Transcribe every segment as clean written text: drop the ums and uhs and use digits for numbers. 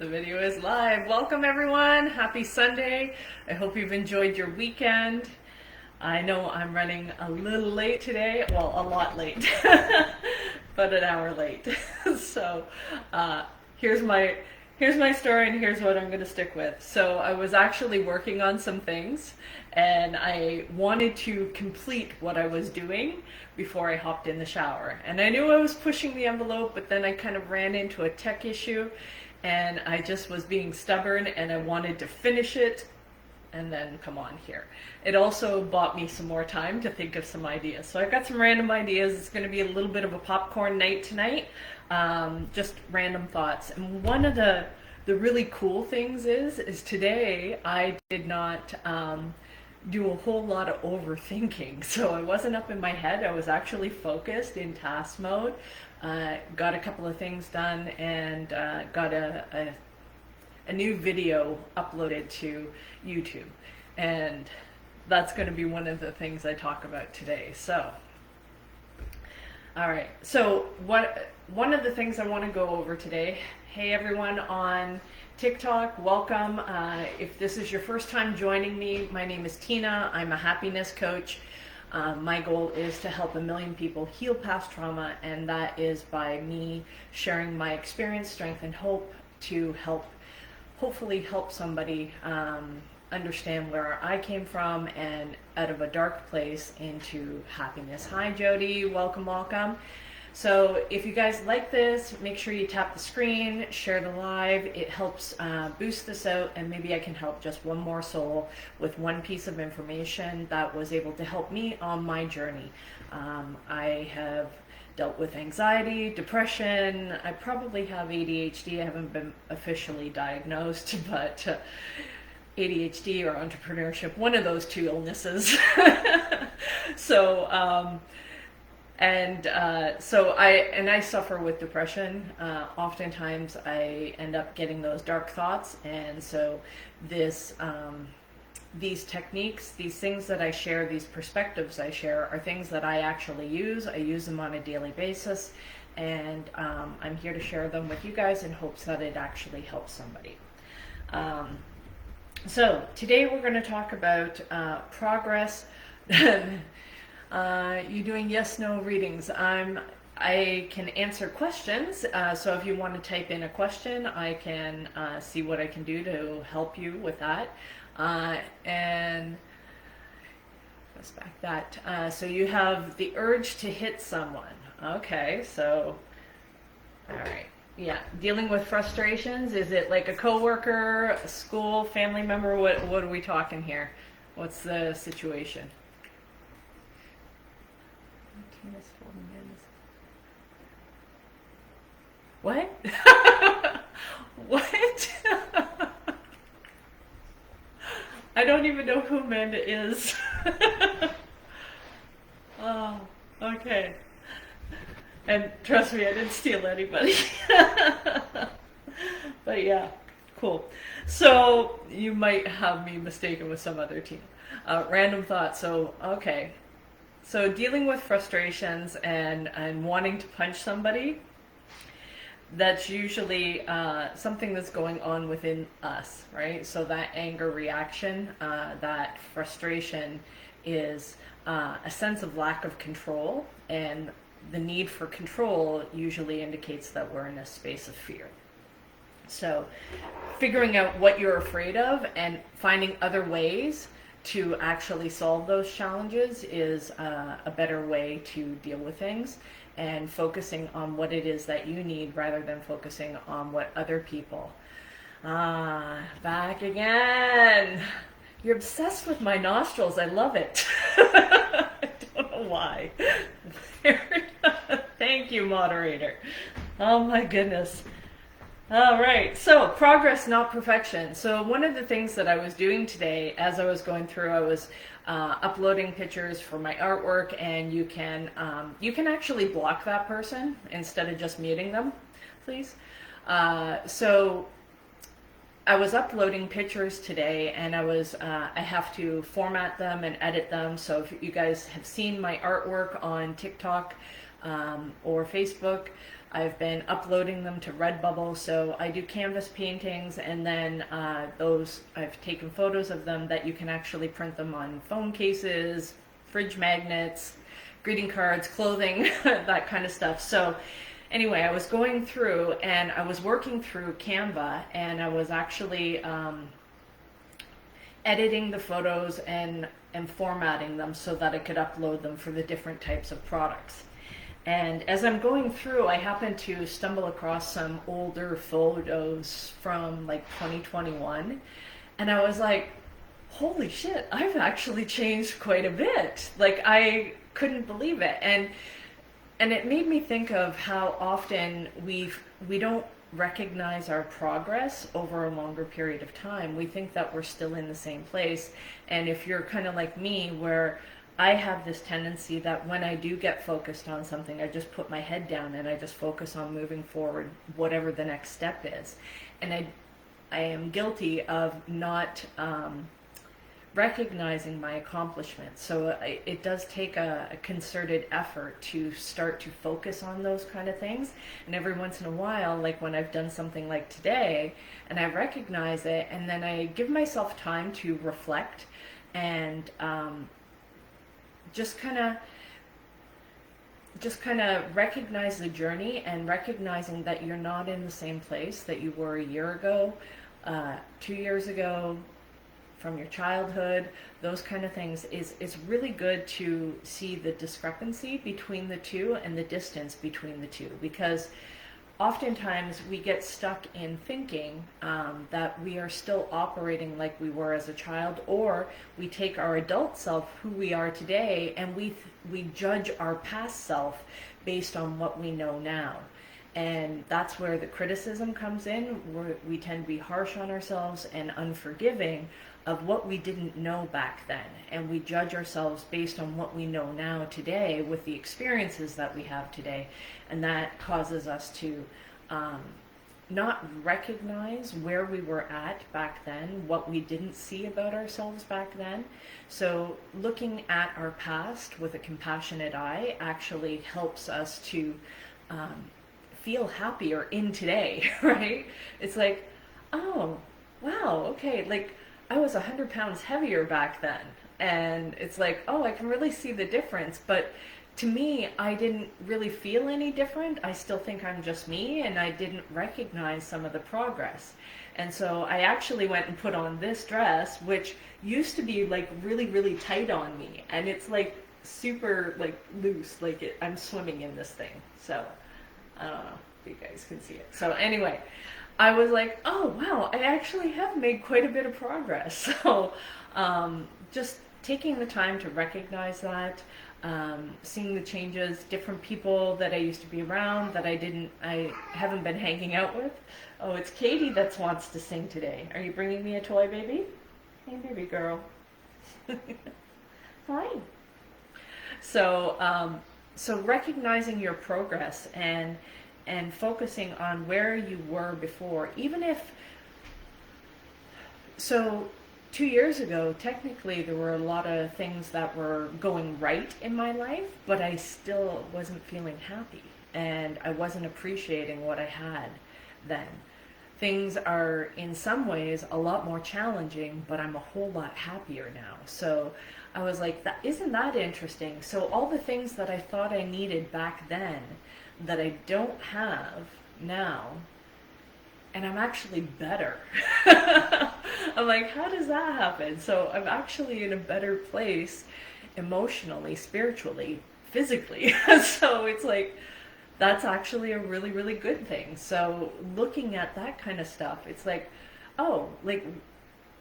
The video is live. Welcome everyone. Happy Sunday. I hope you've enjoyed your weekend. I know I'm running a little late today. Well, a lot late, but an hour late. So here's my story and here's what I'm going to stick with. So I was actually working on some things and I wanted to complete what I was doing before I hopped in the shower. And I knew I was pushing the envelope, but then I kind of ran into a tech issue and I just was being stubborn and I wanted to finish it and then come on here. It also bought me some more time to think of some ideas. So I've got some random ideas. It's going to be a little bit of a popcorn night tonight. Just random thoughts. And one of the really cool things is today I did not do a whole lot of overthinking. So I wasn't up in my head. I was actually focused in task mode. Got a couple of things done and got a new video uploaded to YouTube. And that's going to be one of the things I talk about today. So, all right. So one of the things I want to go over today, hey everyone on TikTok, welcome. If this is your first time joining me, my name is Tina. I'm a happiness coach. My goal is to help 1 million people heal past trauma, and that is by me sharing my experience, strength, and hope to hopefully help somebody understand where I came from and out of a dark place into happiness. Hi Jody, welcome, welcome. So if you guys like this, make sure you tap the screen, share the live. It helps boost this out, and maybe I can help just one more soul with one piece of information that was able to help me on my journey. I have dealt with anxiety, depression. I probably have ADHD. I haven't been officially diagnosed, but ADHD or entrepreneurship, one of those two illnesses. So I suffer with depression. Oftentimes I end up getting those dark thoughts, and so these techniques, these things that I share, these perspectives I share are things that I actually use. I use them on a daily basis, and I'm here to share them with you guys in hopes that it actually helps somebody. So today we're going to talk about progress. You doing yes/no readings? I can answer questions, so if you want to type in a question, I can see what I can do to help you with that. And let's back that. So you have the urge to hit someone. Okay, so all right. Yeah, dealing with frustrations. Is it like a coworker, a school, family member? What are we talking here? What's the situation? What? What? I don't even know who Amanda is. Oh, okay. And trust me, I didn't steal anybody. But yeah, cool. So you might have me mistaken with some other team. Random thought. So, okay. So dealing with frustrations and wanting to punch somebody, that's usually something that's going on within us, right? So that anger reaction, that frustration is a sense of lack of control, and the need for control usually indicates that we're in a space of fear. So figuring out what you're afraid of and finding other ways to actually solve those challenges is a better way to deal with things, and focusing on what it is that you need rather than focusing on what other people. Back again. You're obsessed with my nostrils. I love it. I don't know why. Thank you, moderator. Oh my goodness. All right, so progress, not perfection. So one of the things that I was doing today, as I was going through, I was uploading pictures for my artwork, and you can actually block that person instead of just muting them, please. So I was uploading pictures today, and I have to format them and edit them. So if you guys have seen my artwork on TikTok or Facebook, I've been uploading them to Redbubble. So I do canvas paintings, and then those, I've taken photos of them that you can actually print them on phone cases, fridge magnets, greeting cards, clothing, that kind of stuff. So anyway, I was going through and I was working through Canva, and I was actually editing the photos and formatting them so that I could upload them for the different types of products. And as I'm going through, I happened to stumble across some older photos from like 2021, and I was like, holy shit, I've actually changed quite a bit. Like, I couldn't believe it. And it made me think of how often we don't recognize our progress over a longer period of time. We think that we're still in the same place. And if you're kind of like me, where I have this tendency that when I do get focused on something, I just put my head down and I just focus on moving forward, whatever the next step is. And I am guilty of not recognizing my accomplishments. So it does take a concerted effort to start to focus on those kind of things. And every once in a while, like when I've done something like today and I recognize it, and then I give myself time to reflect and just kind of recognize the journey, and recognizing that you're not in the same place that you were a year ago, 2 years ago, from your childhood. Those kind of things is really good to see the discrepancy between the two and the distance between the two, because oftentimes we get stuck in thinking that we are still operating like we were as a child, or we take our adult self, who we are today, and we judge our past self based on what we know now. And that's where the criticism comes in, where we tend to be harsh on ourselves and unforgiving of what we didn't know back then. And we judge ourselves based on what we know now today with the experiences that we have today. And that causes us to not recognize where we were at back then, what we didn't see about ourselves back then. So looking at our past with a compassionate eye actually helps us to feel happier in today, right? It's like, oh, wow, okay, like I was 100 pounds heavier back then. And it's like, oh, I can really see the difference. But to me, I didn't really feel any different. I still think I'm just me, and I didn't recognize some of the progress. And so I actually went and put on this dress, which used to be like really, really tight on me. And it's like super like loose, like I'm swimming in this thing. So I don't know if you guys can see it. So anyway, I was like, oh wow, I actually have made quite a bit of progress. So just taking the time to recognize that, seeing the changes, different people that I used to be around that I haven't been hanging out with. Oh, it's Katie that wants to sing today. Are you bringing me a toy, baby? Hey, baby girl. Hi. So recognizing your progress and focusing on where you were before, even if, so 2 years ago, technically there were a lot of things that were going right in my life, but I still wasn't feeling happy, and I wasn't appreciating what I had then. Things are in some ways a lot more challenging, but I'm a whole lot happier now. So I was like, isn't that interesting? So all the things that I thought I needed back then that I don't have now, and I'm actually better. I'm like, how does that happen? So I'm actually in a better place emotionally, spiritually, physically. So it's like, that's actually a really, really good thing. So looking at that kind of stuff, it's like, oh, like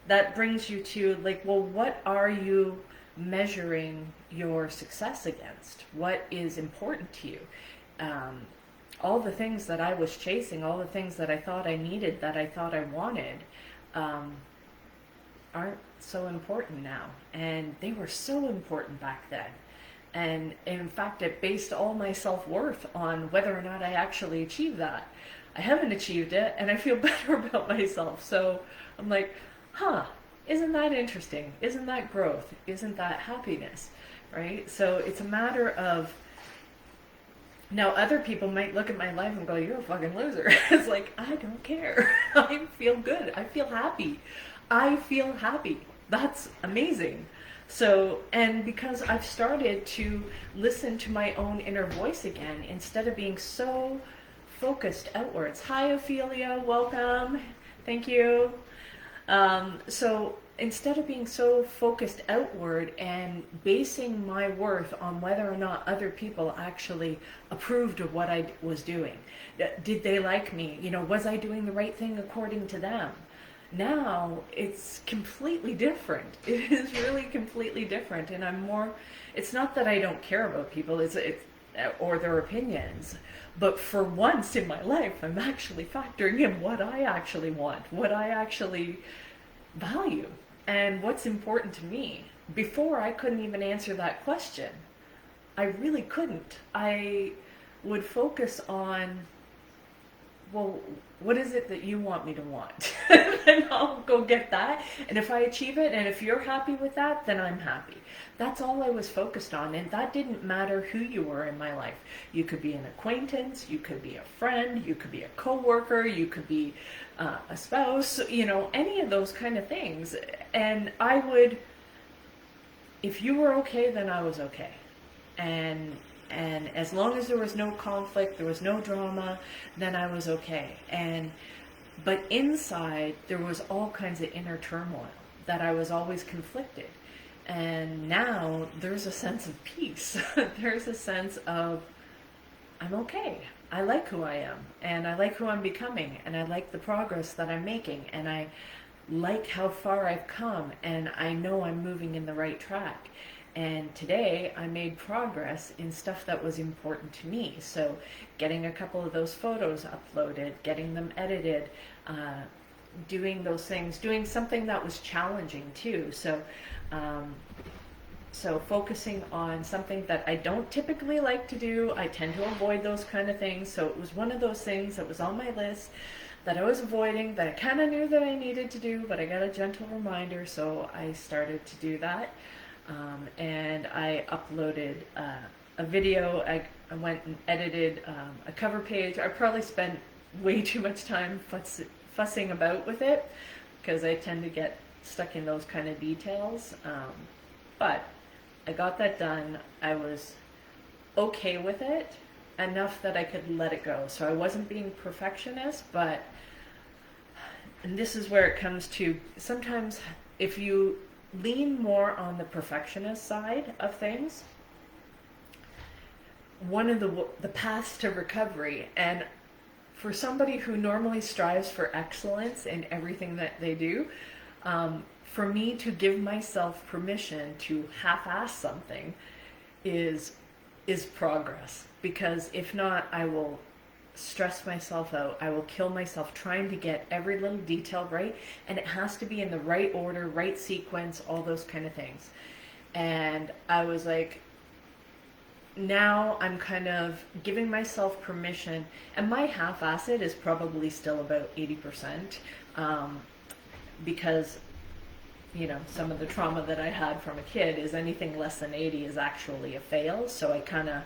that brings you to like, well, what are you measuring your success against? What is important to you? All the things that I was chasing, all the things that I thought I needed, that I thought I wanted, aren't so important now. And they were so important back then. And in fact, it based all my self-worth on whether or not I actually achieved that. I haven't achieved it, and I feel better about myself. So I'm like, isn't that interesting? Isn't that growth? Isn't that happiness? Right? So it's a matter of Now, other people might look at my life and go, "You're a fucking loser." It's like, I don't care. I feel good. I feel happy. I feel happy. That's amazing. So, and because I've started to listen to my own inner voice again, instead of being so focused outwards. Hi, Ophelia. Welcome. Thank you. So instead of being so focused outward and basing my worth on whether or not other people actually approved of what I was doing, did they like me? You know, was I doing the right thing according to them? Now it's completely different. It is really completely different, and I'm more. It's not that I don't care about people. It's or their opinions, but for once in my life, I'm actually factoring in what I actually want, what I actually value, and what's important to me. Before, I couldn't even answer that question. I really couldn't. I would focus on, well, what is it that you want me to want? And I'll go get that. And if I achieve it, and if you're happy with that, then I'm happy. That's all I was focused on. And that didn't matter who you were in my life. You could be an acquaintance, you could be a friend, you could be a coworker, you could be a spouse, you know, any of those kind of things. And I would, if you were okay, then I was okay. And as long as there was no conflict, there was no drama, then I was okay. But inside, there was all kinds of inner turmoil that I was always conflicted. And now there's a sense of peace. There's a sense of, I'm okay. I like who I am, and I like who I'm becoming, and I like the progress that I'm making, and I like how far I've come, and I know I'm moving in the right track. And today I made progress in stuff that was important to me. So getting a couple of those photos uploaded, getting them edited, doing those things, doing something that was challenging too. So focusing on something that I don't typically like to do. I tend to avoid those kind of things. So it was one of those things that was on my list that I was avoiding, that I kind of knew that I needed to do, but I got a gentle reminder, so I started to do that. And I uploaded a video. I went and edited a cover page. I probably spent way too much time fussing about with it because I tend to get stuck in those kind of details. But I got that done. I was okay with it enough that I could let it go. So I wasn't being perfectionist, but, and this is where it comes to, sometimes if you lean more on the perfectionist side of things, one of the paths to recovery, and for somebody who normally strives for excellence in everything that they do, for me to give myself permission to half-ass something is progress. Because if not, I will stress myself out. I will kill myself trying to get every little detail right, and it has to be in the right order, right sequence, all those kind of things. And I was like, now I'm kind of giving myself permission, and my half-assed is probably still about 80%, because, you know, some of the trauma that I had from a kid is anything less than 80 is actually a fail, so I kind of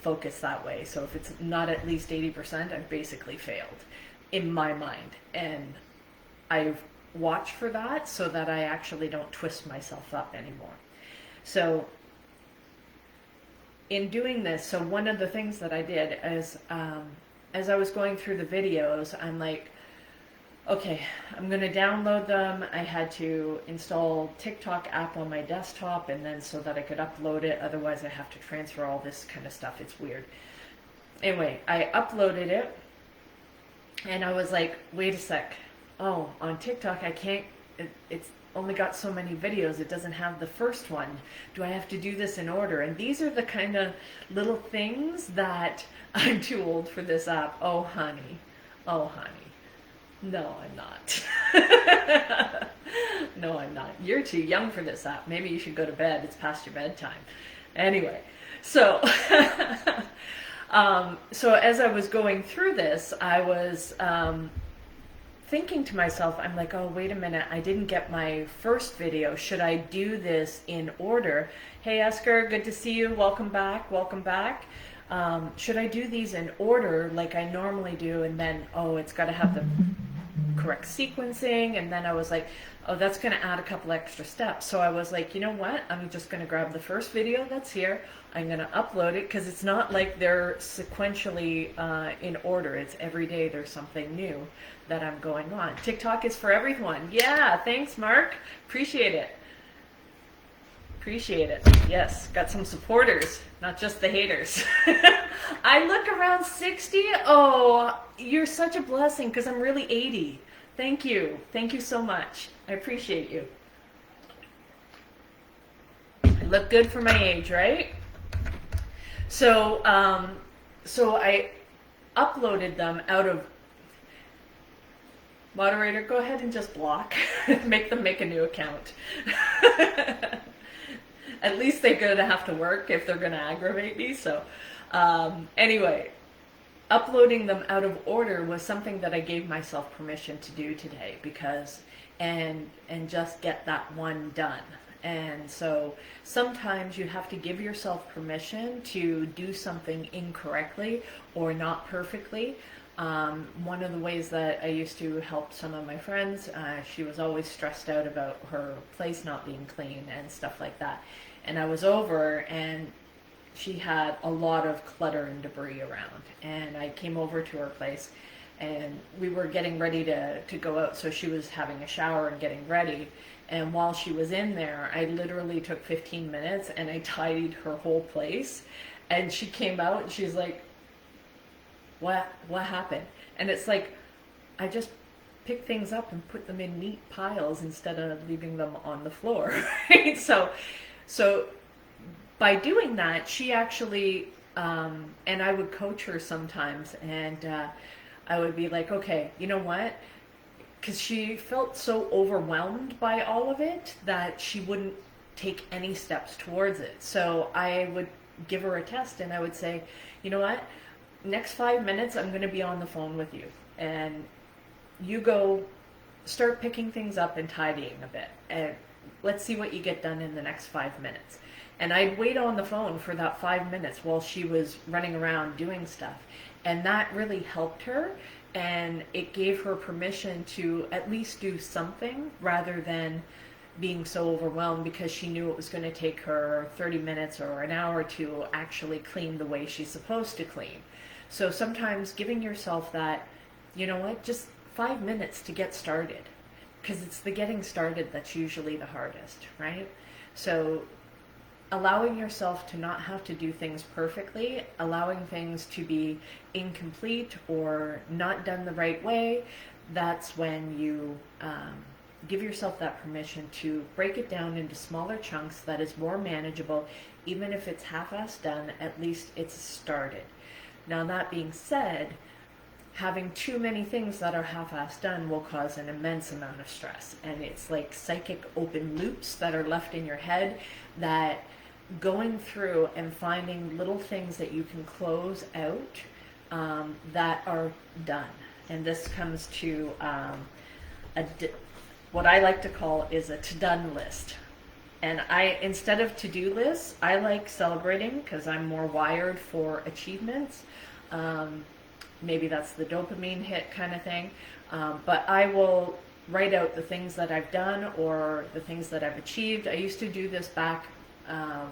focus that way. So if it's not at least 80%, I've basically failed in my mind. And I've watched for that so that I actually don't twist myself up anymore. So in doing this, so one of the things that I did is, as I was going through the videos, I'm like, okay, I'm going to download them. I had to install TikTok app on my desktop, and then so that I could upload it. Otherwise, I have to transfer all this kind of stuff. It's weird. Anyway, I uploaded it, and I was like, wait a sec. Oh, on TikTok, I can't, it's only got so many videos. It doesn't have the first one. Do I have to do this in order? And these are the kind of little things that I'm too old for this app. Oh, honey. Oh, honey. No, I'm not. No, I'm not. You're too young for this app. Maybe you should go to bed. It's past your bedtime. Anyway, so so as I was going through this, I was thinking to myself, I'm like, oh, wait a minute. I didn't get my first video. Should I do this in order? Hey, Esker, good to see you. Welcome back. Welcome back. should I do these in order like I normally do, and then, oh, it's got to have the correct sequencing, and then I was like, oh, that's going to add a couple extra steps. So I was like, you know what, I'm just going to grab the first video that's here, I'm going to upload it, because it's not like they're sequentially in order. It's every day there's something new that I'm going on. TikTok is for everyone. Yeah, thanks, Mark. Appreciate it. Appreciate it. Yes, got some supporters, not just the haters. I look around 60. Oh, you're such a blessing, because I'm really 80. Thank you. Thank you so much. I appreciate you. I look good for my age, right? So, so I uploaded them out of... Moderator, go ahead and just block. Make them make a new account. At least they're going to have to work if they're going to aggravate me. So anyway, uploading them out of order was something that I gave myself permission to do today, because and just get that one done. And so sometimes you have to give yourself permission to do something incorrectly or not perfectly. One of the ways that I used to help some of my friends, she was always stressed out about her place not being clean and stuff like that. And I was over, and she had a lot of clutter and debris around. And I came over to her place, and we were getting ready to go out. So she was having a shower and getting ready. And while she was in there, I literally took 15 minutes and I tidied her whole place. And she came out and she's like, what happened? And it's like, I just pick things up and put them in neat piles instead of leaving them on the floor. Right? So by doing that, she actually, and I would coach her sometimes, and I would be like, okay, you know what? Because she felt so overwhelmed by all of it that she wouldn't take any steps towards it. So I would give her a test, and I would say, you know what? Next 5 minutes, I'm going to be on the phone with you, and you go start picking things up and tidying a bit, and let's see what you get done in the next 5 minutes. And I'd wait on the phone for that 5 minutes while she was running around doing stuff, and that really helped her, and it gave her permission to at least do something rather than being so overwhelmed, because she knew it was going to take her 30 minutes or an hour to actually clean the way she's supposed to clean. So sometimes giving yourself that, you know what, just 5 minutes to get started, because it's the getting started that's usually the hardest, right? So allowing yourself to not have to do things perfectly, allowing things to be incomplete or not done the right way, that's when you give yourself that permission to break it down into smaller chunks that is more manageable. Even if it's half-assed done, at least it's started. Now, that being said, having too many things that are half-assed done will cause an immense amount of stress. And it's like psychic open loops that are left in your head, that going through and finding little things that you can close out that are done. And this comes to what I like to call is a to-done list. And instead of to-do lists, I like celebrating, because I'm more wired for achievements. Maybe that's the dopamine hit kind of thing. But I will write out the things that I've done or the things that I've achieved. I used to do this back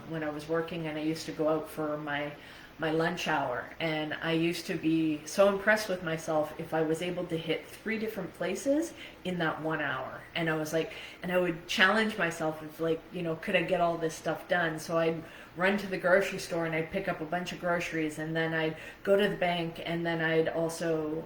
when I was working, and I used to go out for my lunch hour, and I used to be so impressed with myself if I was able to hit 3 different places in that 1 hour. And I was like, and I would challenge myself of like, you know, could I get all this stuff done? So I'd run to the grocery store and I'd pick up a bunch of groceries, and then I'd go to the bank, and then I'd also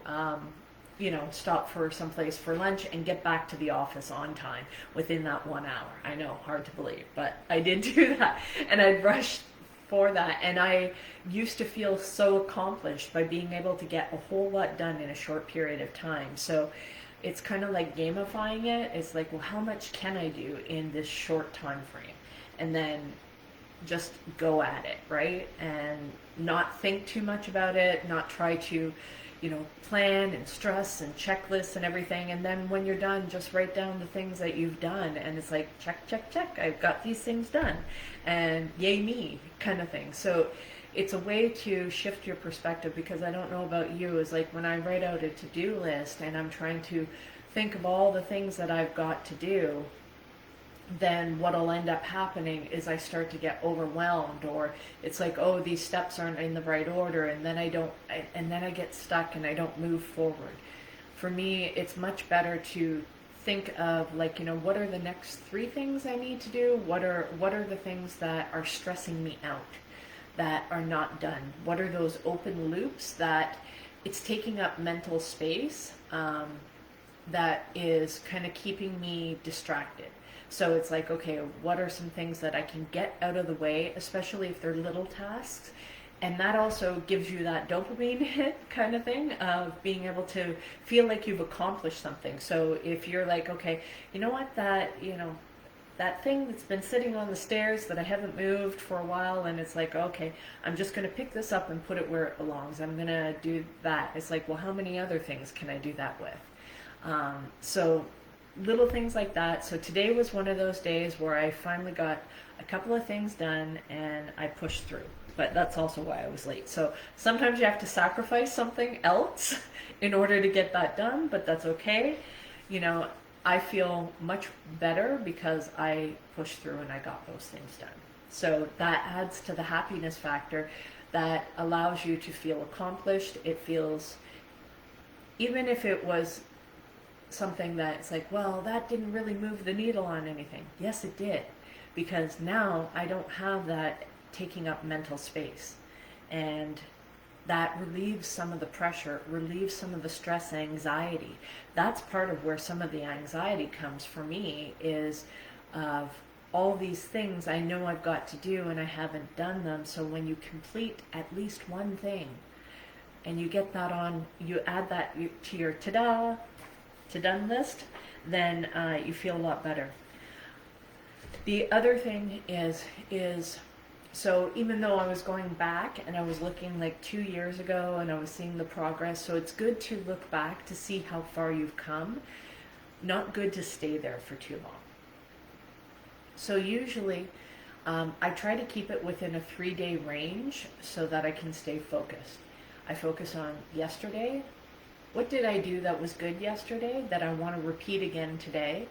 you know, stop for someplace for lunch and get back to the office on time within that 1 hour. I know, hard to believe, but I did do that, and I'd rush for that, and I used to feel so accomplished by being able to get a whole lot done in a short period of time. So it's kind of like gamifying it. It's like, well, how much can I do in this short time frame? And then just go at it, right? And not think too much about it, not try to, you know, plan and stress and checklists and everything. And then when you're done, just write down the things that you've done. And it's like, check, check, check. I've got these things done. And yay me kind of thing. So it's a way to shift your perspective, because I don't know about you, is like when I write out a to-do list and I'm trying to think of all the things that I've got to do, then what'll end up happening is I start to get overwhelmed, or it's like, oh, these steps aren't in the right order, and then and then I get stuck and I don't move forward. For me, it's much better to think of, like, what are the next 3 things I need to do? What are the things that are stressing me out, that are not done? What are those open loops that it's taking up mental space, that is kind of keeping me distracted? So it's like, okay, what are some things that I can get out of the way, especially if they're little tasks? And that also gives you that dopamine hit kind of thing of being able to feel like you've accomplished something. So if you're like, okay, you know what, that thing that's been sitting on the stairs that I haven't moved for a while, and it's like, okay, I'm just going to pick this up and put it where it belongs. I'm going to do that. It's like, well, how many other things can I do that with? So little things like that. So today was one of those days where I finally got a couple of things done and I pushed through. But that's also why I was late. So sometimes you have to sacrifice something else in order to get that done, but that's okay. I feel much better because I pushed through and I got those things done. So that adds to the happiness factor that allows you to feel accomplished. It feels, even if it was something that's like, well, that didn't really move the needle on anything. Yes, it did, because now I don't have that taking up mental space, and that relieves some of the pressure, relieves some of the stress, anxiety. That's part of where some of the anxiety comes for me, is of all these things I know I've got to do and I haven't done them. So when you complete at least one thing and you get that on, you add that to your to done list, then you feel a lot better. The other thing is so even though I was going back and I was looking like 2 years ago and I was seeing the progress, so it's good to look back to see how far you've come, not good to stay there for too long. So usually I try to keep it within a 3-day range so that I can stay focused. I focus on yesterday. What did I do that was good yesterday that I want to repeat again today?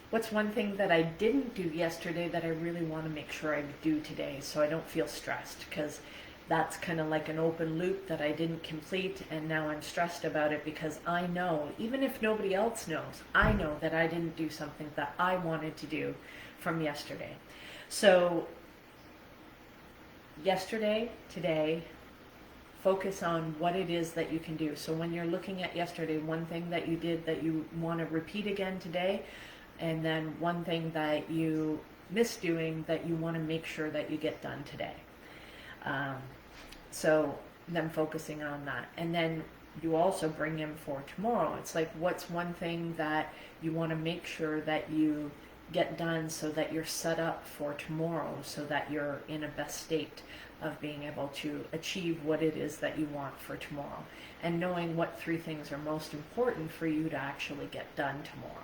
What's one thing that I didn't do yesterday that I really want to make sure I do today, so I don't feel stressed? Because that's kind of like an open loop that I didn't complete, and now I'm stressed about it because I know, even if nobody else knows, I know that I didn't do something that I wanted to do from yesterday. So yesterday, today, focus on what it is that you can do. So when you're looking at yesterday, one thing that you did that you want to repeat again today, and then one thing that you missed doing that you want to make sure that you get done today. So then focusing on that. And then you also bring in for tomorrow. It's like, what's one thing that you want to make sure that you get done so that you're set up for tomorrow, so that you're in a best state of being able to achieve what it is that you want for tomorrow, and knowing what 3 things are most important for you to actually get done tomorrow,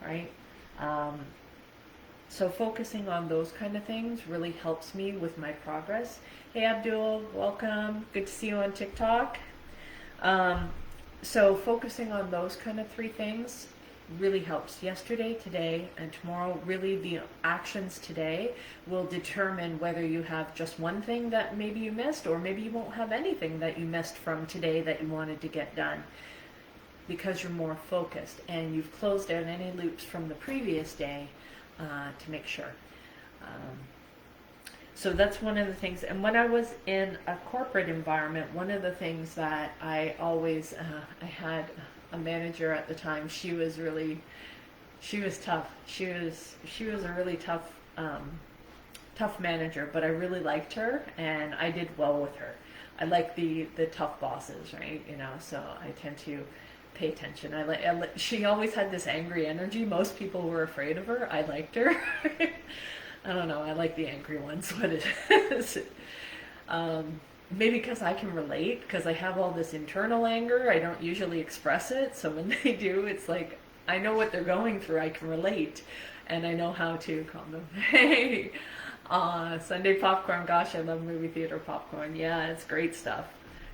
right? So focusing on those kind of things really helps me with my progress. Hey Abdul, welcome. Good to see you on TikTok. So focusing on those kind of 3 things really helps. Yesterday, today, and tomorrow. Really, the actions today will determine whether you have just one thing that maybe you missed, or maybe you won't have anything that you missed from today that you wanted to get done, because you're more focused and you've closed out any loops from the previous day to make sure. So that's one of the things. And when I was in a corporate environment, one of the things that I always, I had a manager at the time. She was tough. She was a really tough manager, but I really liked her and I did well with her. I like the tough bosses, right? So I tend to pay attention. She always had this angry energy. Most people were afraid of her. I liked her. I don't know. I like the angry ones. What it is. Maybe because I can relate, because I have all this internal anger. I don't usually express it. So when they do, it's like, I know what they're going through. I can relate, and I know how to calm them. Hey, Sunday popcorn. Gosh, I love movie theater popcorn. Yeah, it's great stuff.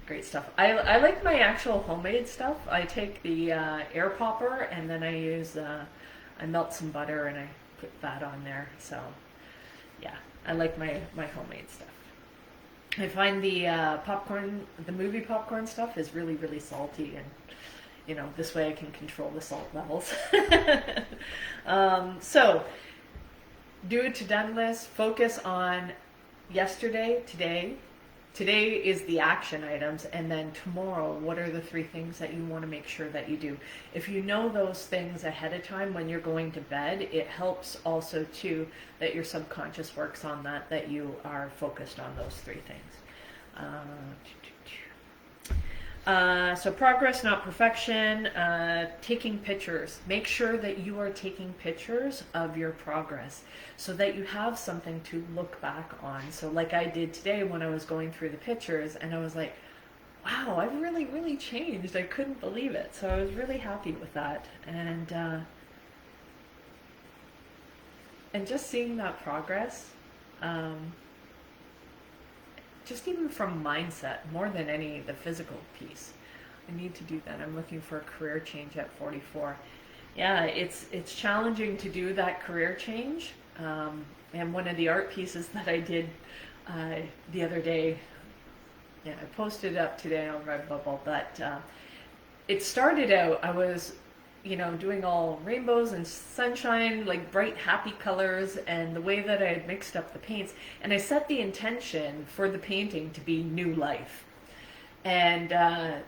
Great stuff. I like my actual homemade stuff. I take the air popper and then I melt some butter and I put that on there. So yeah, I like my homemade stuff. I find the popcorn, the movie popcorn stuff is really, really salty, and this way I can control the salt levels. So, do it to done list. Focus on yesterday, today. Today is the action items, and then tomorrow, what are the 3 things that you want to make sure that you do? If you know those things ahead of time when you're going to bed, it helps also too that your subconscious works on that you are focused on those 3 things. So progress, not perfection. Taking pictures. Make sure that you are taking pictures of your progress so that you have something to look back on. So like I did today when I was going through the pictures, and I was like, wow, I've really, really changed. I couldn't believe it. So I was really happy with that. And just seeing that progress, just even from mindset, more than the physical piece. I need to do that. I'm looking for a career change at 44. Yeah, it's challenging to do that career change. And one of the art pieces that I did the other day, yeah, I posted it up today on Redbubble, but it started out, I was doing all rainbows and sunshine, like bright, happy colors, and the way that I had mixed up the paints. And I set the intention for the painting to be new life. And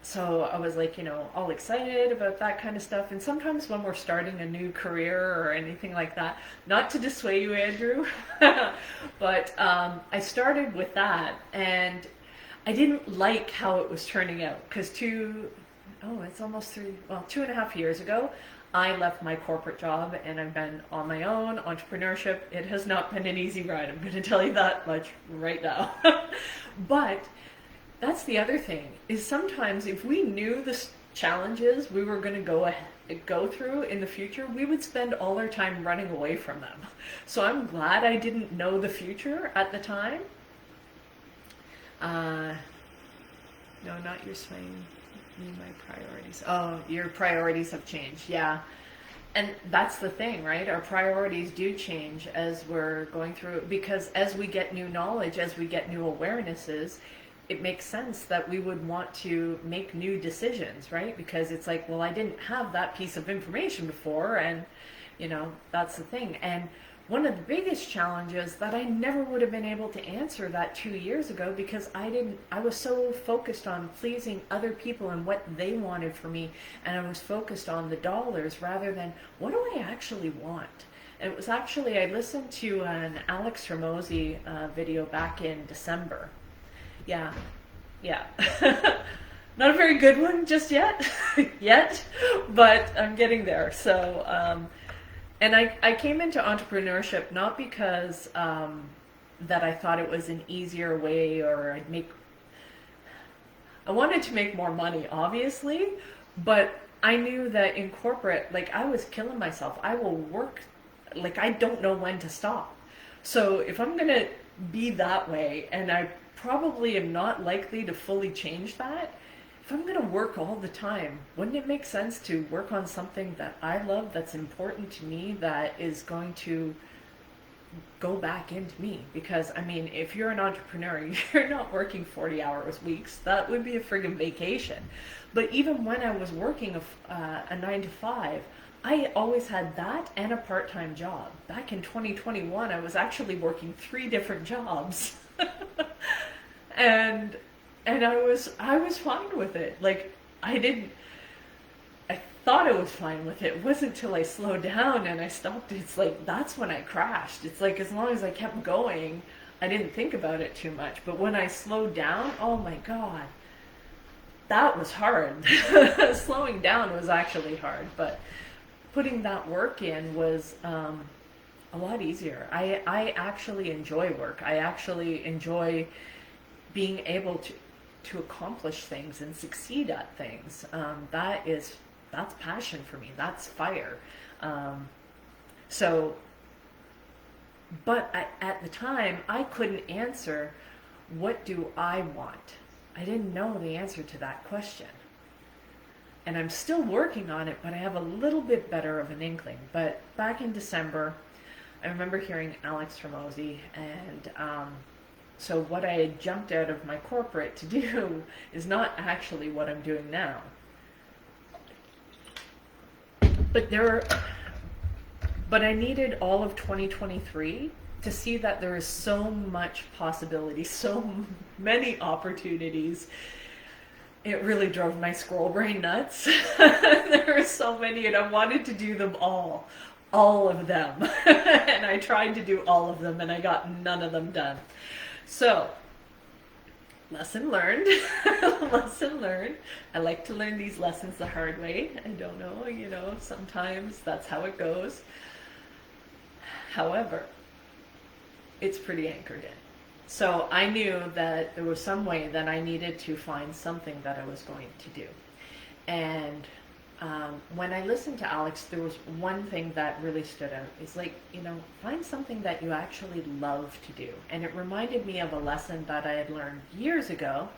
so I was like, all excited about that kind of stuff. And sometimes when we're starting a new career or anything like that, not to dissuade you, Andrew, but I started with that, and I didn't like how it was turning out, because it's almost 2.5 years ago, I left my corporate job and I've been on my own, entrepreneurship. It has not been an easy ride, I'm going to tell you that much right now. But that's the other thing, is sometimes if we knew the challenges we were going to go through in the future, we would spend all our time running away from them. So I'm glad I didn't know the future at the time. No, not your swing. My priorities. Oh, your priorities have changed. Yeah. And that's the thing, right? Our priorities do change as we're going through it, because as we get new knowledge, as we get new awarenesses, it makes sense that we would want to make new decisions, right? Because it's like, well, I didn't have that piece of information before, and that's the thing. And one of the biggest challenges that I never would have been able to answer that 2 years ago, because I was so focused on pleasing other people and what they wanted for me, and I was focused on the dollars rather than what do I actually want. And it was actually, I listened to an Alex Hormozi video back in December. Yeah. Not a very good one just yet, but I'm getting there. So, and I came into entrepreneurship not because that I thought it was an easier way, or I wanted to make more money, obviously, but I knew that in corporate, like, I was killing myself. I will work, like, I don't know when to stop. So if I'm going to be that way, and I probably am not likely to fully change that, if I'm going to work all the time, wouldn't it make sense to work on something that I love, that's important to me, that is going to go back into me? Because, I mean, if you're an entrepreneur, you're not working 40 hours weeks. That would be a friggin' vacation. But even when I was working a 9 to 5, I always had that and a part-time job. Back in 2021, I was actually working 3 different jobs. and I was fine with it. Like, I thought I was fine with it. It wasn't until I slowed down and I stopped. It's like, that's when I crashed. It's like, as long as I kept going, I didn't think about it too much. But when I slowed down, oh my God, that was hard. Slowing down was actually hard, but putting that work in was a lot easier. I actually enjoy work. I actually enjoy being able to accomplish things and succeed at things. That's passion for me. That's fire. So But at the time, I couldn't answer, what do I want? I didn't know the answer to that question. And I'm still working on it, but I have a little bit better of an inkling. But back in December, I remember hearing Alex Hormozi, and so what I had jumped out of my corporate to do is not actually what I'm doing now. But I needed all of 2023 to see that there is so much possibility, so many opportunities. It really drove my squirrel brain nuts. There were so many, and I wanted to do them all of them. And I tried to do all of them, and I got none of them done. So, lesson learned. Lesson learned. I like to learn these lessons the hard way. I don't know, sometimes that's how it goes. However, it's pretty anchored in. So I knew that there was some way that I needed to find something that I was going to do. And when I listened to Alex, there was one thing that really stood out. It's like, find something that you actually love to do. And it reminded me of a lesson that I had learned years ago,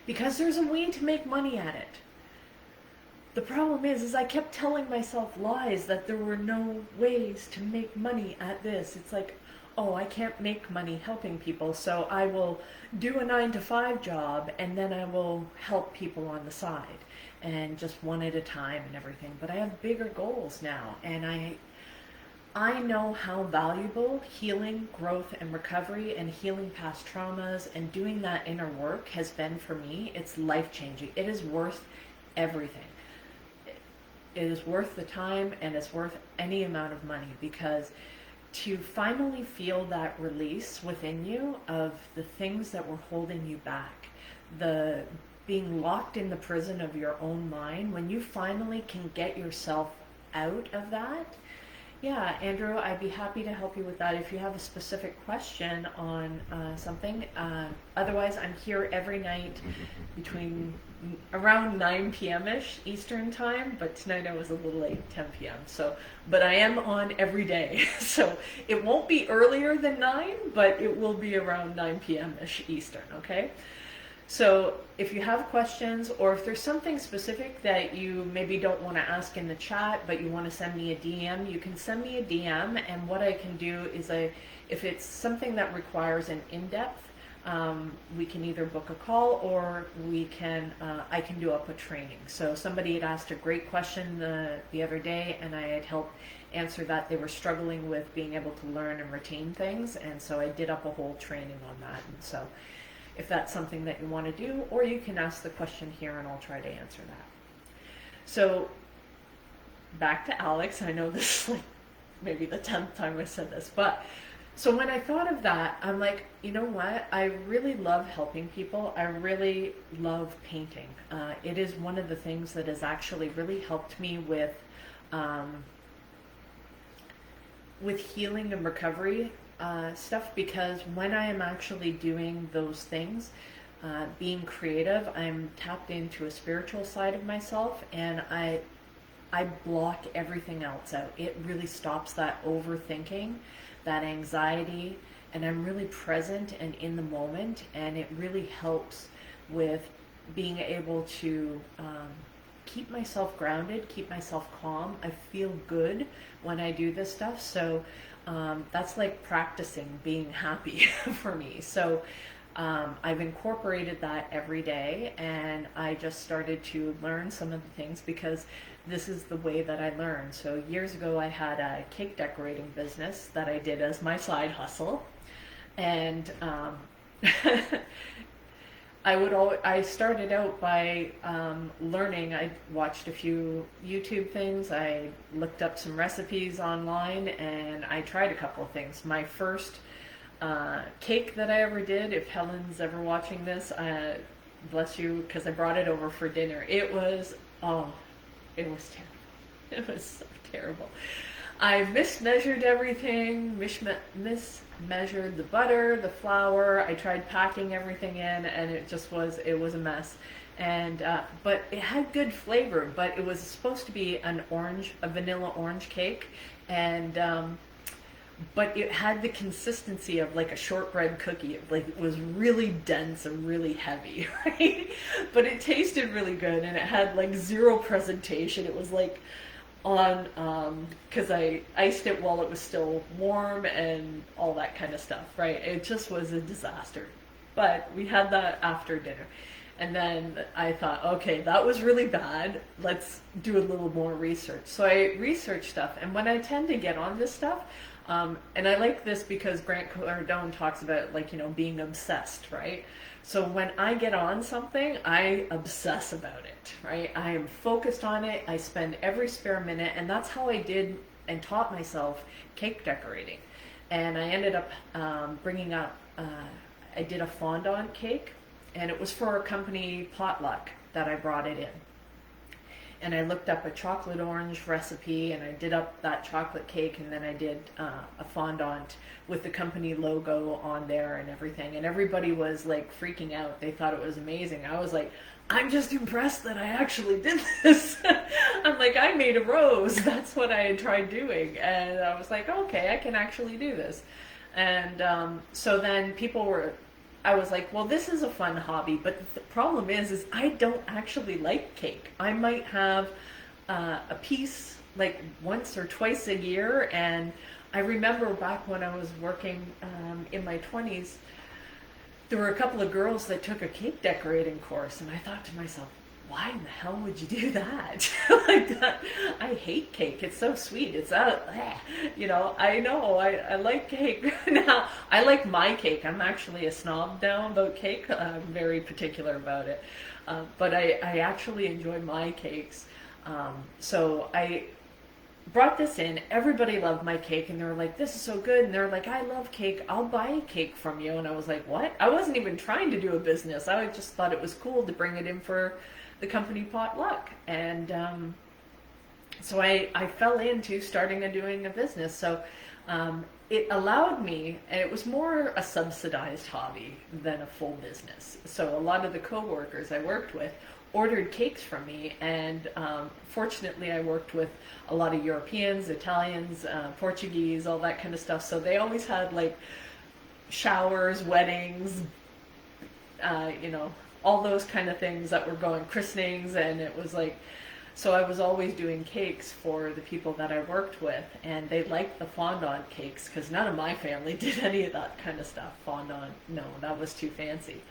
because there's a way to make money at it. The problem is I kept telling myself lies that there were no ways to make money at this. It's like, oh, I can't make money helping people, so I will do a 9-to-5 job, and then I will help people on the side, and just one at a time and everything. But I have bigger goals now, and I know how valuable healing, growth, and recovery, and healing past traumas, and doing that inner work has been for me. It's life-changing. It is worth everything. It is worth the time, and it's worth any amount of money, because to finally feel that release within you of the things that were holding you back, the being locked in the prison of your own mind, when you finally can get yourself out of that. Yeah, Andrew, I'd be happy to help you with that if you have a specific question on something. Otherwise, I'm here every night between around 9 p.m.-ish Eastern time, but tonight I was a little late, 10 p.m. But I am on every day. So it won't be earlier than 9, but it will be around 9 p.m.-ish Eastern, okay? So if you have questions, or if there's something specific that you maybe don't want to ask in the chat, but you want to send me a DM, you can send me a DM, and what I can do is if it's something that requires an in-depth, we can either book a call, or I can do up a training. So somebody had asked a great question the other day, and I had helped answer that. They were struggling with being able to learn and retain things, and so I did up a whole training on that. And so if that's something that you want to do, or you can ask the question here and I'll try to answer that. So back to Alex. I know this is like maybe the 10th time I said this, but so when I thought of that, I'm like, you know what? I really love helping people. I really love painting. It is one of the things that has actually really helped me with healing and recovery stuff, because when I am actually doing those things, being creative, I'm tapped into a spiritual side of myself, and I block everything else out. It really stops that overthinking, that anxiety, and I'm really present and in the moment, and it really helps with being able to keep myself grounded, keep myself calm. I feel good when I do this stuff, so that's like practicing being happy for me. So I've incorporated that every day, and I just started to learn some of the things because this is the way that I learn. So years ago I had a cake decorating business that I did as my side hustle, and I started out by learning. I watched a few YouTube things, I looked up some recipes online, and I tried a couple of things. My first cake that I ever did, if Helen's ever watching this, bless you, because I brought it over for dinner. It was terrible. It was so terrible. I mismeasured everything, mismeasured the butter, the flour. I tried packing everything in, and it was a mess. And but it had good flavor, but it was supposed to be a vanilla orange cake, and but it had the consistency of like a shortbread cookie. It was really dense and really heavy, right? But it tasted really good, and it had like zero presentation. It was like on because I iced it while it was still warm and all that kind of stuff, right? It just was a disaster. But we had that after dinner. And then I thought, okay, that was really bad. Let's do a little more research. So I researched stuff. And when I tend to get on this stuff, and I like this because Grant Cardone talks about, like, being obsessed, right? So when I get on something, I obsess about it, right? I am focused on it. I spend every spare minute. And that's how I did and taught myself cake decorating. And I ended up bringing up, I did a fondant cake. And it was for a company potluck that I brought it in. And I looked up a chocolate orange recipe, and I did up that chocolate cake, and then I did a fondant with the company logo on there and everything. And everybody was like freaking out. They thought it was amazing. I was like, I'm just impressed that I actually did this. I'm like, I made a rose. That's what I had tried doing. And I was like, okay, I can actually do this. And so then I was like, well, this is a fun hobby, but the problem is I don't actually like cake. I might have a piece like once or twice a year, and I remember back when I was working in my 20s, there were a couple of girls that took a cake decorating course, and I thought to myself, why in the hell would you do that? Like that, I hate cake. It's so sweet. It's I know. I like cake. Now I like my cake. I'm actually a snob now about cake. I'm very particular about it, but I actually enjoy my cakes. So I brought this in. Everybody loved my cake, and they were like, "This is so good." And they're like, "I love cake. I'll buy a cake from you." And I was like, "What?" I wasn't even trying to do a business. I just thought it was cool to bring it in for the company potluck. And so I fell into starting and doing a business. So it allowed me, and it was more a subsidized hobby than a full business. So a lot of the coworkers I worked with ordered cakes from me, and fortunately I worked with a lot of Europeans, Italians, Portuguese, all that kind of stuff. So they always had like showers, weddings, all those kind of things that were going, christenings, and it was like, so I was always doing cakes for the people that I worked with, and they liked the fondant cakes because none of my family did any of that kind of stuff. Fondant, no, that was too fancy.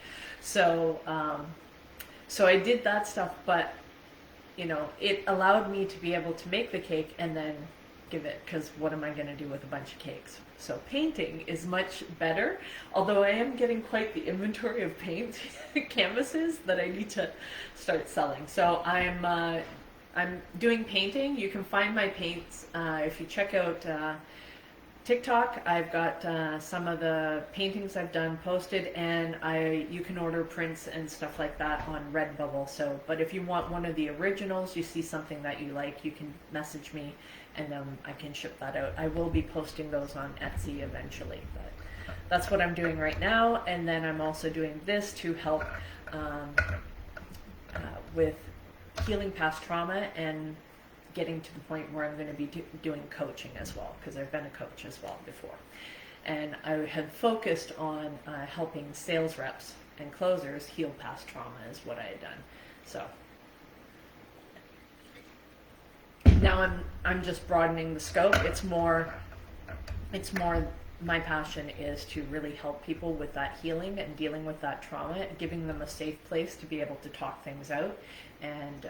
So, so I did that stuff, but it allowed me to be able to make the cake and then give it, because what am I going to do with a bunch of cakes? So painting is much better, although I am getting quite the inventory of paint canvases that I need to start selling. So I'm doing painting. You can find my paints if you check out TikTok. I've got some of the paintings I've done posted, and you can order prints and stuff like that on Redbubble. So, but if you want one of the originals, you see something that you like, you can message me, and I can ship that out. I will be posting those on Etsy eventually, but that's what I'm doing right now. And then I'm also doing this to help with healing past trauma and getting to the point where I'm going to be doing coaching as well, because I've been a coach as well before. And I had focused on helping sales reps and closers heal past trauma is what I had done. So now I'm just broadening the scope. It's more my passion is to really help people with that healing and dealing with that trauma, giving them a safe place to be able to talk things out, and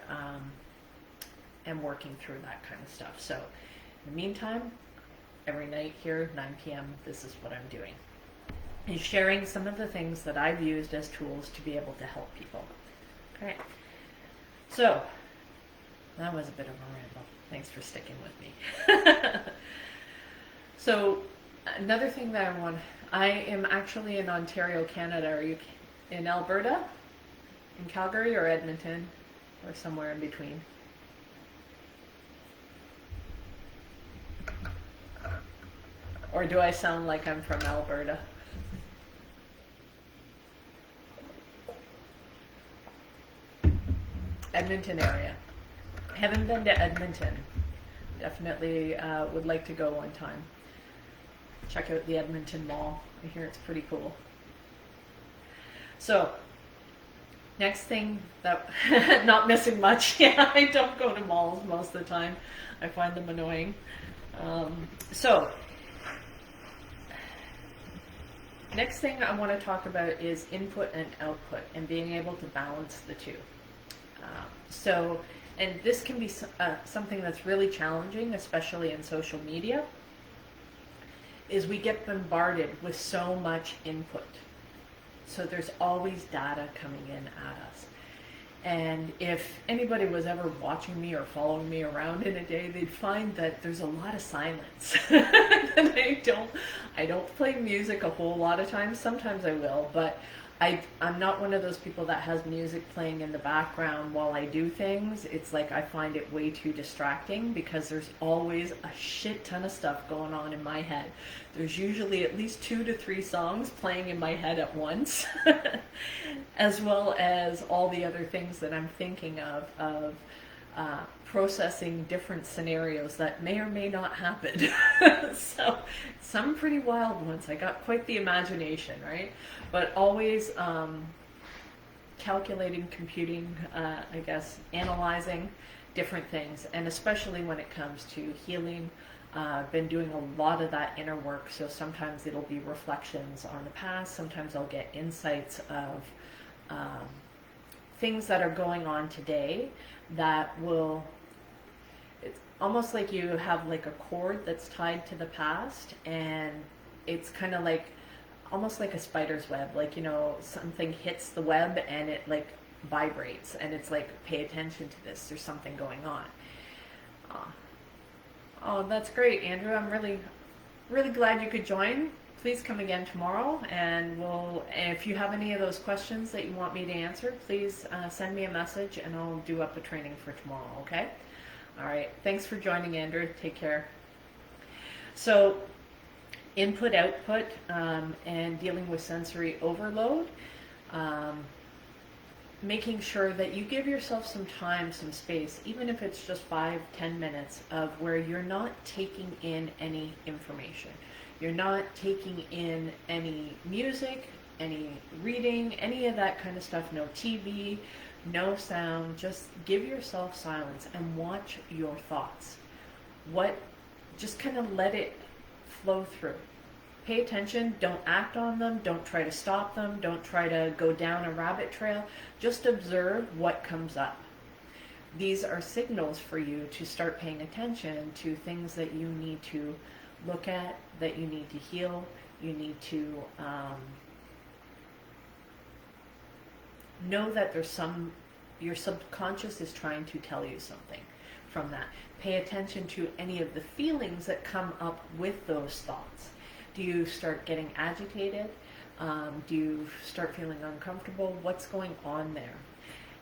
working through that kind of stuff. So in the meantime, every night here, 9 p.m., this is what I'm doing. And sharing some of the things that I've used as tools to be able to help people. Okay. So that was a bit of a ramble. Thanks for sticking with me. So another thing that I am actually in Ontario, Canada. Are you in Alberta? In Calgary or Edmonton? Or somewhere in between? Or do I sound like I'm from Alberta? Edmonton area. Haven't been to Edmonton. Definitely would like to go one time. check out the Edmonton Mall. I hear it's pretty cool. So, next thing that, not missing much. Yeah, I don't go to malls most of the time. I find them annoying. So, next thing I want to talk about is input and output and being able to balance the two. And this can be something that's really challenging, especially in social media, is we get bombarded with so much input. So there's always data coming in at us. And if anybody was ever watching me or following me around in a day, they'd find that there's a lot of silence. And I don't play music a whole lot of times. Sometimes I will, but I'm not one of those people that has music playing in the background while I do things. It's like I find it way too distracting because there's always a shit ton of stuff going on in my head. There's usually at least 2 to 3 songs playing in my head at once, as well as all the other things that I'm thinking of processing different scenarios that may or may not happen. So some pretty wild ones. I got quite the imagination, right? But always calculating, computing, I guess, analyzing different things, and especially when it comes to healing. I've been doing a lot of that inner work, so sometimes it'll be reflections on the past, sometimes I'll get insights of things that are going on today that will, it's almost like you have like a cord that's tied to the past, and it's kind of like, almost like a spider's web, like, you know, something hits the web and it like vibrates, and it's like, pay attention to this, there's something going on. Oh, that's great, Andrew. I'm really, really glad you could join. Please come again tomorrow, and if you have any of those questions that you want me to answer, please send me a message and I'll do up a training for tomorrow, okay? All right, thanks for joining, Andrew. Take care. So, input, output, and dealing with sensory overload. Making sure that you give yourself some time, some space, even if it's just 5-10 minutes of where you're not taking in any information. You're not taking in any music, any reading, any of that kind of stuff, no TV, no sound. Just give yourself silence and watch your thoughts. Just kind of let it flow through. Pay attention, don't act on them, don't try to stop them, don't try to go down a rabbit trail. Just observe what comes up. These are signals for you to start paying attention to things that you need to look at, that you need to heal, you need to know that your subconscious is trying to tell you something from that. Pay attention to any of the feelings that come up with those thoughts. Do you start getting agitated? Do you start feeling uncomfortable? What's going on there?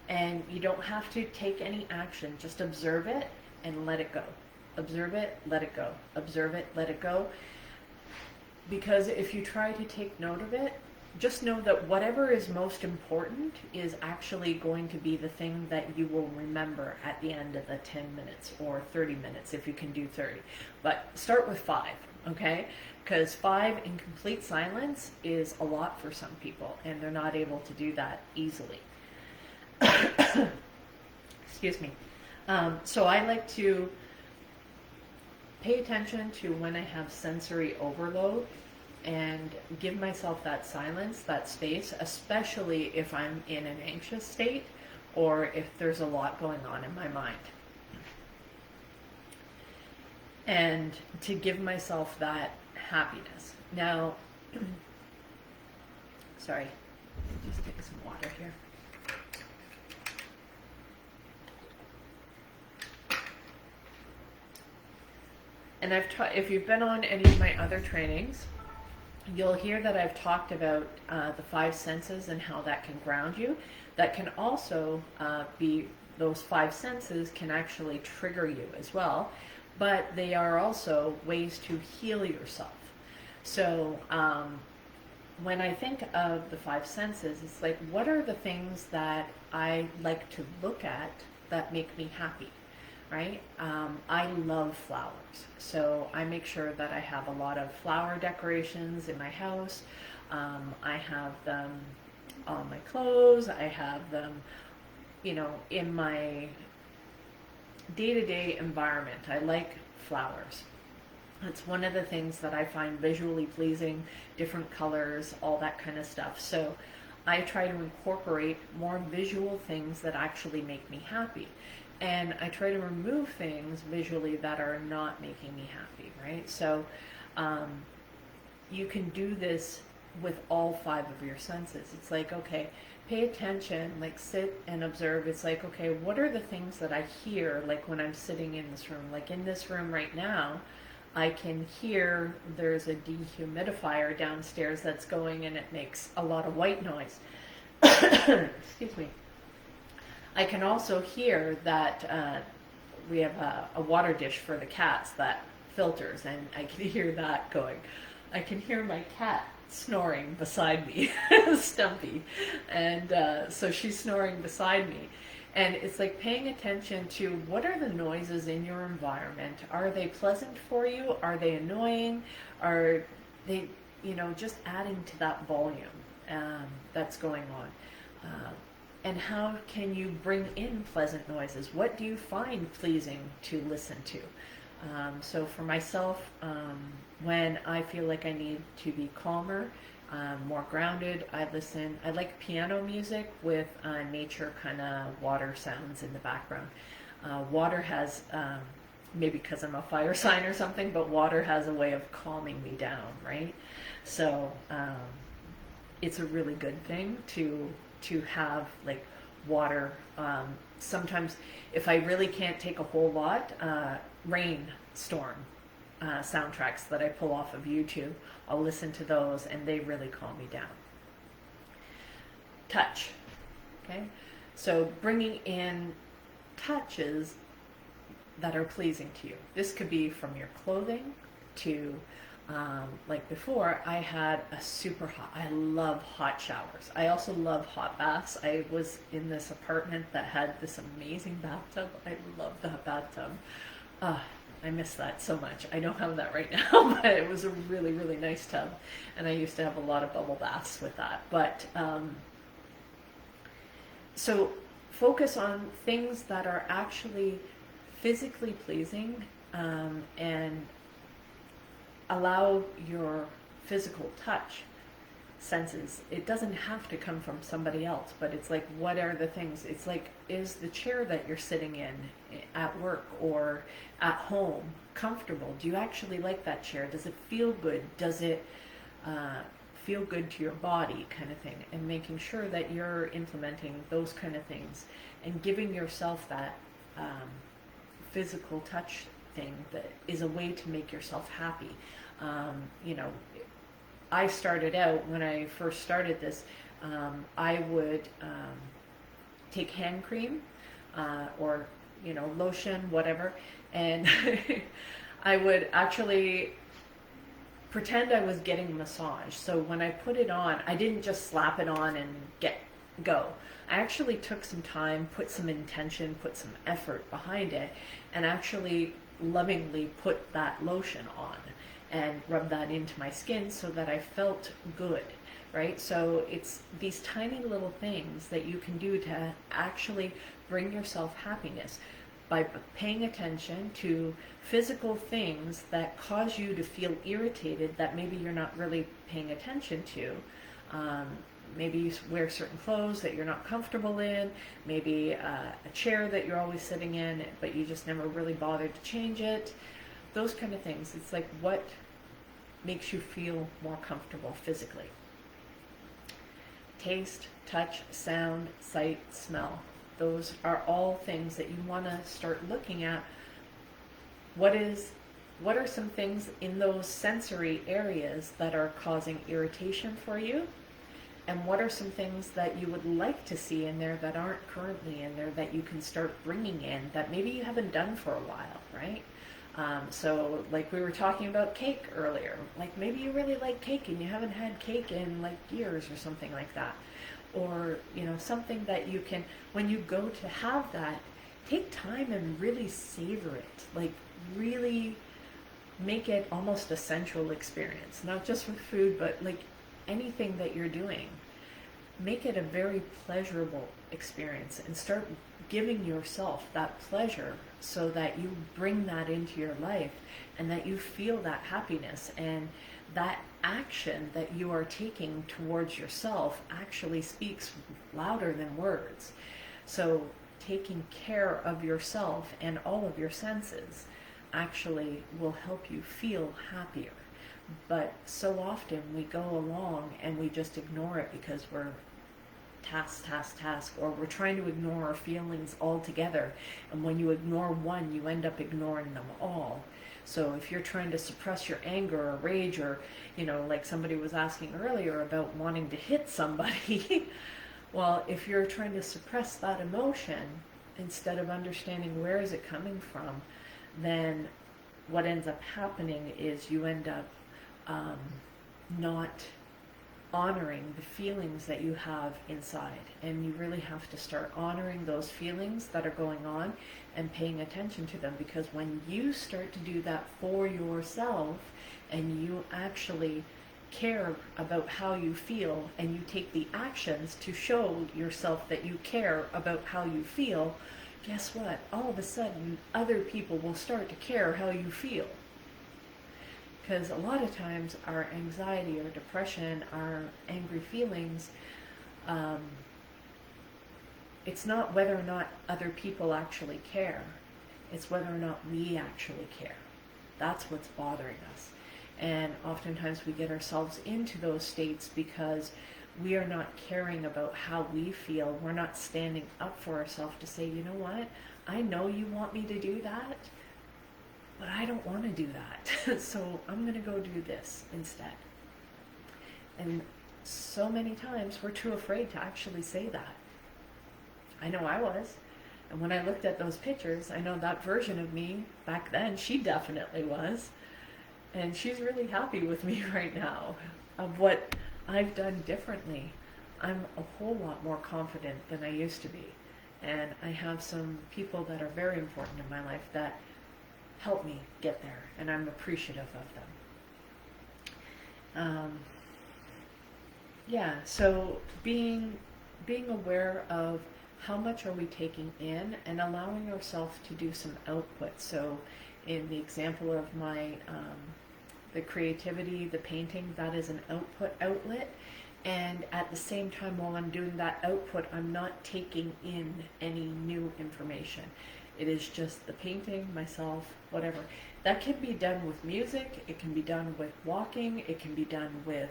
And you don't have to take any action. Just observe it and let it go. Observe it, let it go. Observe it, let it go. Because if you try to take note of it, just know that whatever is most important is actually going to be the thing that you will remember at the end of the 10 minutes or 30 minutes if you can do 30. But start with 5, okay? Because 5 in complete silence is a lot for some people, and they're not able to do that easily. Excuse me. So I like to pay attention to when I have sensory overload and give myself that silence, that space, especially if I'm in an anxious state or if there's a lot going on in my mind. And to give myself that happiness. Now, sorry, just take some water here. And if you've been on any of my other trainings, you'll hear that I've talked about the 5 senses and how that can ground you. That can also be, those 5 senses can actually trigger you as well, but they are also ways to heal yourself. So when I think of the 5 senses, it's like, what are the things that I like to look at that make me happy? right? I love flowers. So I make sure that I have a lot of flower decorations in my house. I have them on my clothes. I have them, in my day-to-day environment. I like flowers. It's one of the things that I find visually pleasing, different colors, all that kind of stuff. So I try to incorporate more visual things that actually make me happy. And I try to remove things visually that are not making me happy, right? So you can do this with all five of your senses. It's like, okay, pay attention, like sit and observe. It's like, okay, what are the things that I hear, like when I'm sitting in this room? Like in this room right now, I can hear there's a dehumidifier downstairs that's going, and it makes a lot of white noise. Excuse me. I can also hear that we have a water dish for the cats that filters, and I can hear that going. I can hear my cat snoring beside me, Stumpy, and so she's snoring beside me. And it's like paying attention to what are the noises in your environment. Are they pleasant for you? Are they annoying? Are they, just adding to that volume that's going on? And how can you bring in pleasant noises? What do you find pleasing to listen to? So for myself, when I feel like I need to be calmer, more grounded, I like piano music with nature kind of water sounds in the background. Water has, maybe because I'm a fire sign or something, but water has a way of calming me down, right? So it's a really good thing to have like water. Sometimes if I really can't take a whole lot, rainstorm soundtracks that I pull off of YouTube, I'll listen to those, and they really calm me down. Touch, okay? So bringing in touches that are pleasing to you. This could be from your clothing to, like before, I had I love hot showers. I also love hot baths. I was in this apartment that had this amazing bathtub. I love that bathtub. I miss that so much. I don't have that right now, but it was a really, really nice tub. And I used to have a lot of bubble baths with that. But so focus on things that are actually physically pleasing, and allow your physical touch senses. It doesn't have to come from somebody else, but it's like, what are the things? It's like, is the chair that you're sitting in at work or at home comfortable? Do you actually like that chair? Does it feel good? Does it feel good to your body, kind of thing? And making sure that you're implementing those kind of things and giving yourself that physical touch thing that is a way to make yourself happy. I started out, when I first started this, I would take hand cream or lotion, whatever, and I would actually pretend I was getting a massage. So when I put it on, I didn't just slap it on and go. I actually took some time, put some intention, put some effort behind it, and actually lovingly put that lotion on and rub that into my skin so that I felt good, right? So it's these tiny little things that you can do to actually bring yourself happiness by paying attention to physical things that cause you to feel irritated that maybe you're not really paying attention to. Maybe you wear certain clothes that you're not comfortable in, maybe a chair that you're always sitting in, but you just never really bothered to change it. Those kind of things. It's like, what makes you feel more comfortable physically? Taste, touch, sound, sight, smell. Those are all things that you want to start looking at. What are some things in those sensory areas that are causing irritation for you? And what are some things that you would like to see in there that aren't currently in there that you can start bringing in that maybe you haven't done for a while, right? So like we were talking about cake earlier, like maybe you really like cake and you haven't had cake in like years or something like that. Or, something that you can, when you go to have that, take time and really savor it. Like, really make it almost a sensual experience, not just with food, but like anything that you're doing. Make it a very pleasurable experience and start giving yourself that pleasure so that you bring that into your life and that you feel that happiness, and that action that you are taking towards yourself actually speaks louder than words. So taking care of yourself and all of your senses actually will help you feel happier. But so often we go along and we just ignore it because we're task, or we're trying to ignore our feelings altogether. And when you ignore one, you end up ignoring them all. So if you're trying to suppress your anger or rage, or, like somebody was asking earlier about wanting to hit somebody, well, if you're trying to suppress that emotion instead of understanding where is it coming from, then what ends up happening is you end up not honoring the feelings that you have inside. And you really have to start honoring those feelings that are going on and paying attention to them, because when you start to do that for yourself and you actually care about how you feel and you take the actions to show yourself that you care about how you feel, guess what? All of a sudden, other people will start to care how you feel. Because a lot of times our anxiety or depression, our angry feelings, it's not whether or not other people actually care. It's whether or not we actually care. That's what's bothering us. And oftentimes we get ourselves into those states because we are not caring about how we feel. We're not standing up for ourselves to say, you know what? I know you want me to do that, but I don't want to do that. So I'm going to go do this instead. And so many times we're too afraid to actually say that. I know I was. And when I looked at those pictures, I know that version of me back then, she definitely was. And she's really happy with me right now of what I've done differently. I'm a whole lot more confident than I used to be. And I have some people that are very important in my life that help me get there, and I'm appreciative of them. So being aware of how much are we taking in and allowing ourselves to do some output. So in the example of my the creativity, the painting, that is an outlet. And at the same time, while I'm doing that output, I'm not taking in any new information. It is just the painting, myself, whatever. That can be done with music, it can be done with walking, it can be done with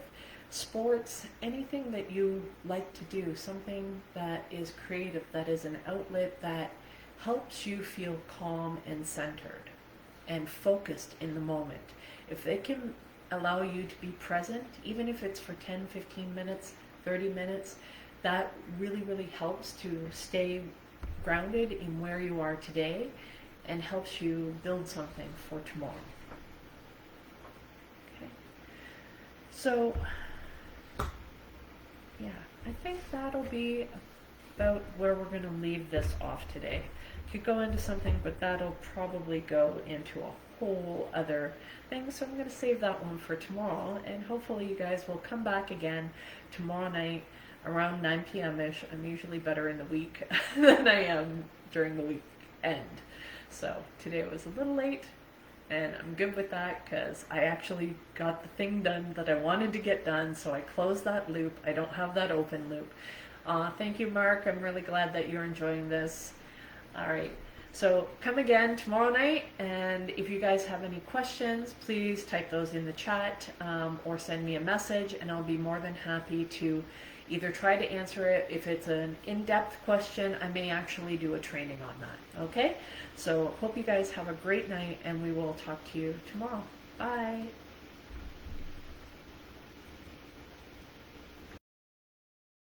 sports, anything that you like to do, something that is creative, that is an outlet that helps you feel calm and centered and focused in the moment. If it can allow you to be present, even if it's for 10, 15 minutes, 30 minutes, that really, really helps to stay grounded in where you are today and helps you build something for tomorrow. Okay. So, yeah, I think that'll be about where we're going to leave this off today. Could go into something, but that'll probably go into a whole other thing, so I'm going to save that one for tomorrow, and hopefully you guys will come back again tomorrow night around 9 p.m.-ish. I'm usually better in the week than I am during the weekend. So today was a little late, and I'm good with that because I actually got the thing done that I wanted to get done, so I closed that loop. I don't have that open loop. Thank you, Mark. I'm really glad that you're enjoying this. All right. So come again tomorrow night, and if you guys have any questions, please type those in the chat or send me a message, and I'll be more than happy to either try to answer it. If it's an in-depth question, I may actually do a training on that. Okay? So hope you guys have a great night, and we will talk to you tomorrow. Bye.